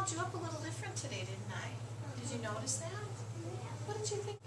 called you up a little different today, didn't I? Did you notice that? What did you think?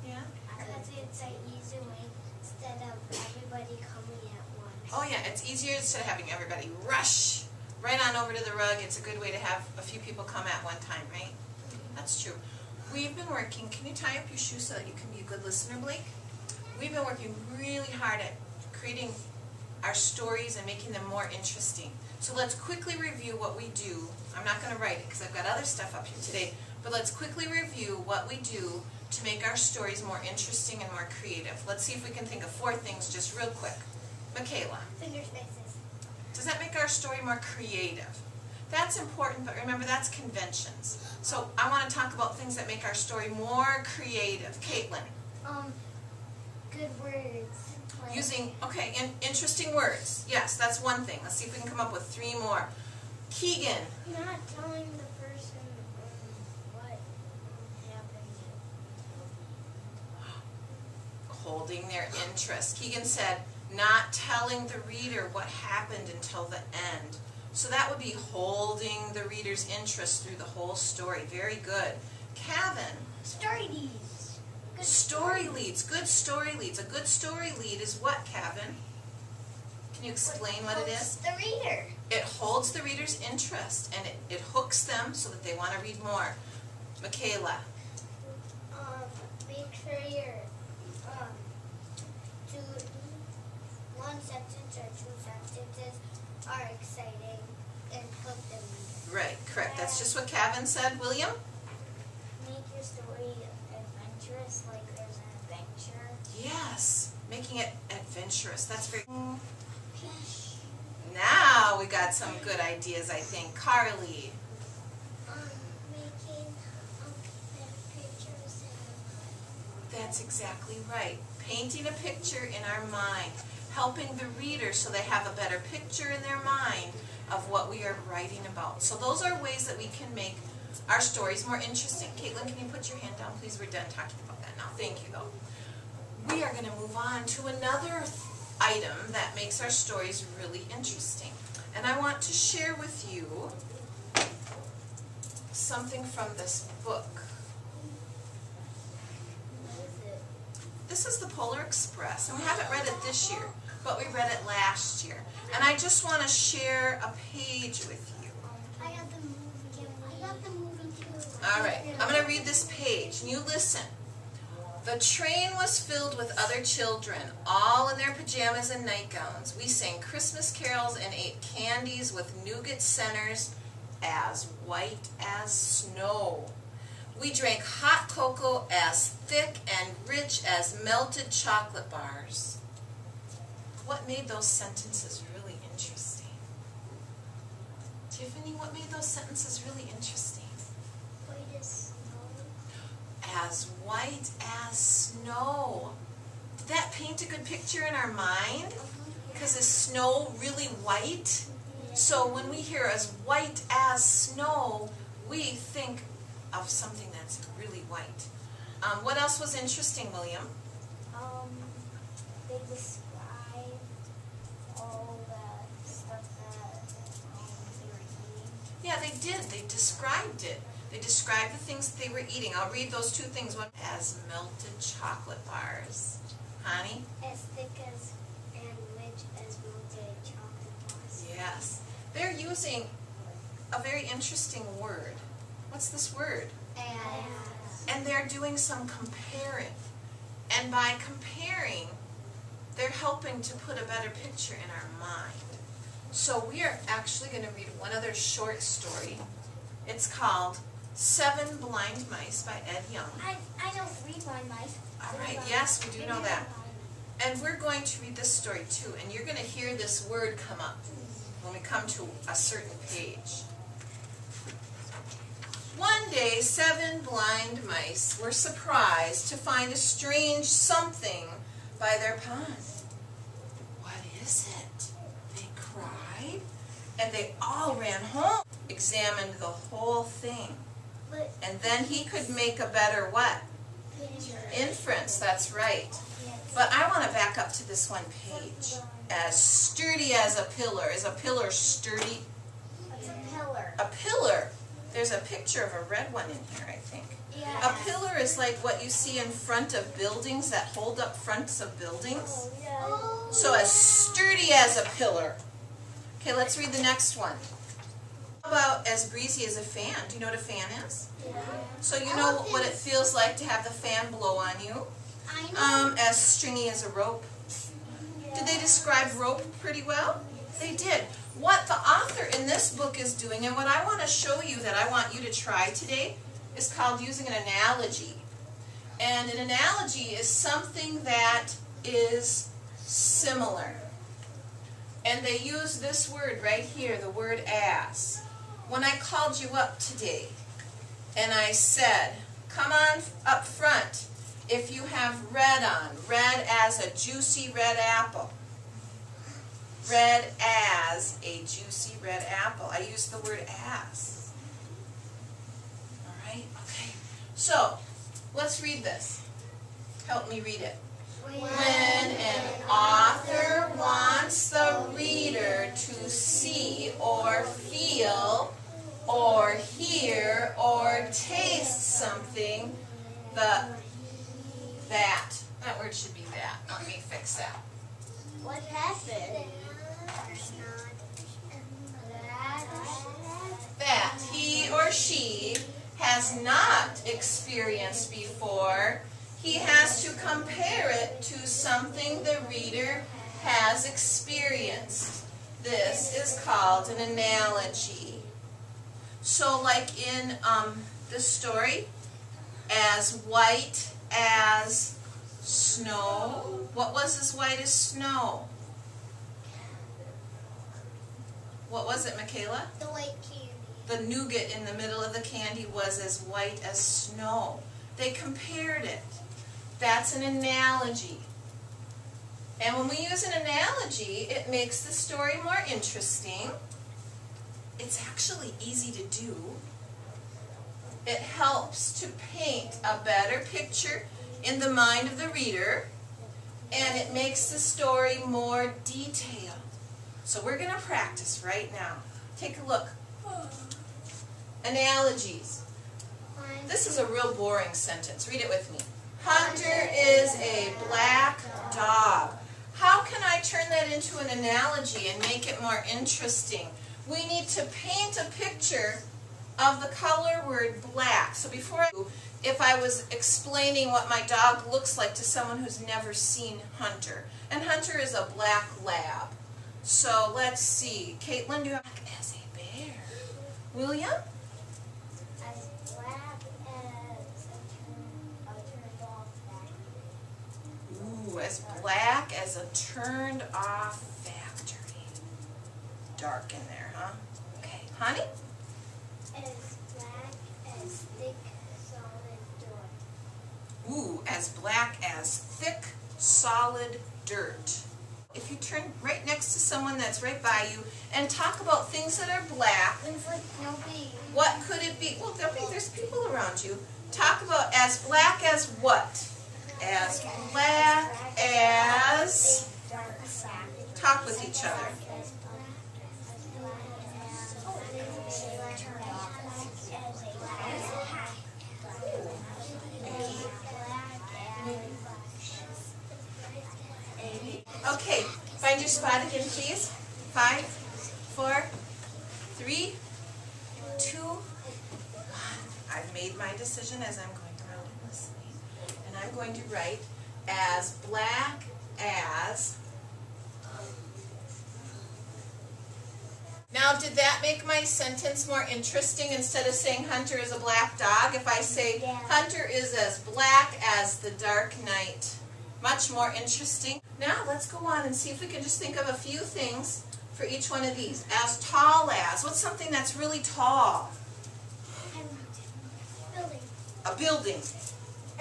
Yeah? Because it's an easy way instead of everybody coming at once. Oh yeah, it's easier instead of having everybody rush right on over to the rug. It's a good way to have a few people come at one time, right? That's true. We've been working, can you tie up your shoes so that you can be a good listener, Blake? We've been working really hard at creating our stories and making them more interesting. So let's quickly review what we do. I'm not going to write it because I've got other stuff up here today, but let's quickly review what we do to make our stories more interesting and more creative. Let's see if we can think of 4 things just real quick. Michaela. Finger spaces. Does that make our story more creative? That's important, but remember that's conventions. So I want to talk about things that make our story more creative. Caitlin. Good words. Like Using, okay, interesting words. Yes, that's one thing. Let's see if we can come up with 3 more. Keegan. not telling the person what happened. Holding their interest. Keegan said, not telling the reader what happened until the end. So that would be holding the reader's interest through the whole story. Very good. Kevin. Story leads. Story leads. Good story leads. A good story lead is what, Kevin? Can you explain what it is? The reader. It holds the reader's interest and it hooks them so that they want to read more. Michaela. Make sure your do 1 sentence or 2 sentences are exciting and hook them. Right, correct. That's just what Kevin said. William? Make your story adventurous, like there's an adventure. Yes, making it adventurous. That's very... Now we got some good ideas, I think. Carly. Making pictures in our mind. That's exactly right. Painting a picture in our mind. Helping the reader so they have a better picture in their mind of what we are writing about. So those are ways that we can make our stories more interesting. Caitlin, can you put your hand down, please? We're done talking about that now. Thank you, though. We are going to move on to another item that makes our stories really interesting. And I want to share with you something from this book. What is it? This is the Polar Express, and we haven't read it this year, but we read it last year. And I just want to share a page with you. I got the movie. I got the movie too. All right, I'm going to read this page, and you listen. The train was filled with other children, all in their pajamas and nightgowns. We sang Christmas carols and ate candies with nougat centers as white as snow. We drank hot cocoa as thick and rich as melted chocolate bars. What made those sentences really interesting? Tiffany, what made those sentences really interesting? White as snow. As white as snow. Did that paint a good picture in our mind? Because is snow really white? So when we hear as white as snow, we think of something that's really white. What else was interesting, William? They describe all the stuff that they were eating. Yeah, they did. They described it. They described the things that they were eating. I'll read those 2 things. One as melted chocolate bars. Honey? As thick as and rich as melted chocolate bars. Yes. They're using a very interesting word. What's this word? And they're doing some comparing. And by comparing, they're helping to put a better picture in our mind. So we are actually going to read one other short story. It's called 7 Blind Mice by Ed Young. I don't read blind mice. All right, yes, we do know that. And we're going to read this story too, and you're going to hear this word come up when we come to a certain page. One day, 7 blind mice were surprised to find a strange something by their pond. What is it? They cried, and they all ran home, examined the whole thing. And then he could make a better what? Inference, that's right. But I want to back up to this one page. As sturdy as a pillar. Is a pillar sturdy? It's a pillar. A pillar. there's a picture of a red one in here, I think. Yeah. A pillar is like what you see in front of buildings that hold up fronts of buildings. Oh. So as sturdy as a pillar. Okay, let's read the next one. How about as breezy as a fan? Do you know what a fan is? Yeah. So you know what it feels like to have the fan blow on you. I know. As stringy as a rope. Did they describe rope pretty well? They did. What the author in this book is doing, and what I want to show you that I want you to try today, is called using an analogy. And an analogy is something that is similar. And they use this word right here, the word as. When I called you up today, and I said, come on up front if you have red on, red as a juicy red apple. Red as a juicy red apple. I used the word as. All right, okay. So, let's read this. Help me read it. When an author wants the reader to see or feel or hear or taste something, that word should be that. Let me fix that. What happened? That he or she has not experienced before, he has to compare it to something the reader has experienced. This is called an analogy. So like in the story, as white as snow. What was as white as snow? What was it, Michaela? The white candy. The nougat in the middle of the candy was as white as snow. They compared it. That's an analogy. And when we use an analogy, it makes the story more interesting. It's actually easy to do. It helps to paint a better picture in the mind of the reader, and it makes the story more detailed. So we're going to practice right now. Take a look. Analogies. This is a real boring sentence. Read it with me. Hunter is a black dog. How can I turn that into an analogy and make it more interesting? We need to paint a picture of the color word black. So if I was explaining what my dog looks like to someone who's never seen Hunter, and Hunter is a black lab. So let's see. Caitlin, do you have as a bear? William? As black as a turned off factory. Ooh, as black as a turned off factory. Dark in there, huh? Okay. Honey? As black as thick, solid dirt. Ooh, as black as thick, solid dirt. If you turn right next to someone that's right by you and talk about things that are black, Things like nobody. what could it be? Well, there's people around you. Talk about as black as what? As black as... Talk with each other. Okay, find your spot again, please. 5, 4, 3, 2, 1. I've made my decision as I'm going around and listening. And I'm going to write as black as... Now, did that make my sentence more interesting instead of saying Hunter is a black dog? If I say Hunter is as black as the dark night. Much more interesting. Now, let's go on and see if we can just think of a few things for each one of these. As tall as. What's something that's really tall? Building. A building.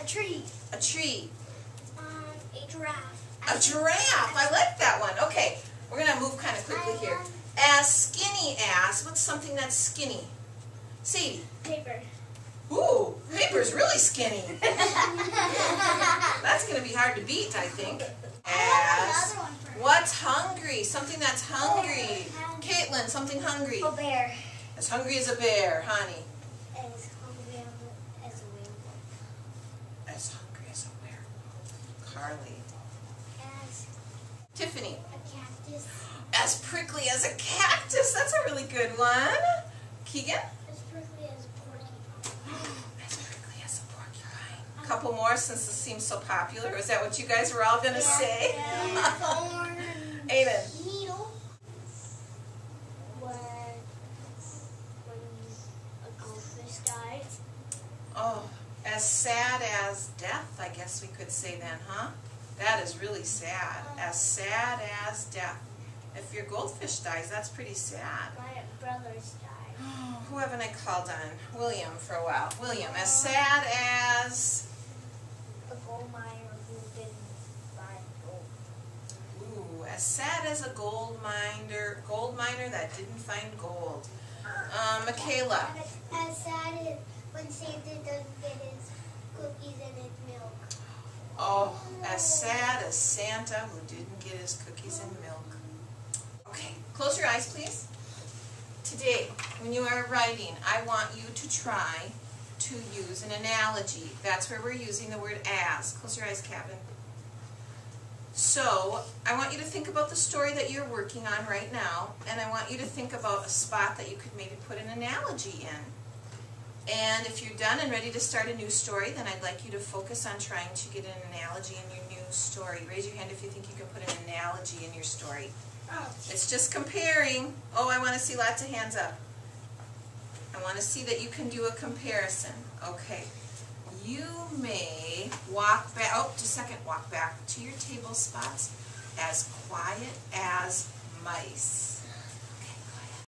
A tree. A tree. A giraffe. A giraffe. I like that one. Okay, we're going to move kind of quickly here. As skinny as. What's something that's skinny? Sadie. Paper. Ooh, paper's really skinny. That's going to be hard to beat, I think. As what's hungry? Something that's hungry. Caitlin, something hungry. A bear. As hungry as a bear, honey. As hungry as a werewolf. As hungry as a werewolf. Carly. As Tiffany. a cactus. As prickly as a cactus. That's a really good one. Keegan. As prickly as a porcupine. As prickly as a porcupine. Couple more since this seems so popular. Is that what you guys were all going to say? Thorn. Aiden. Needle. When a goldfish dies. Oh, as sad as death, I guess we could say then, huh? That is really sad. As sad as death. If your goldfish dies, that's pretty sad. My brothers died. Oh, who haven't I called on? William for a while. William, as sad as... A gold miner who didn't find gold. Ooh, as sad as a gold miner that didn't find gold. Michaela. As sad as when Santa doesn't get his cookies and his milk. Oh, as sad as Santa who didn't get his cookies and milk. Okay, close your eyes, please. Today, when you are writing, I want you to try to use an analogy. That's where we're using the word as. Close your eyes, Kevin. So, I want you to think about the story that you're working on right now, and I want you to think about a spot that you could maybe put an analogy in. And if you're done and ready to start a new story, then I'd like you to focus on trying to get an analogy in your new story. Raise your hand if you think you can put an analogy in your story. It's just comparing. Oh, I want to see lots of hands up. I want to see that you can do a comparison. Okay. You may walk back, just a second, walk back to your table spots as quiet as mice.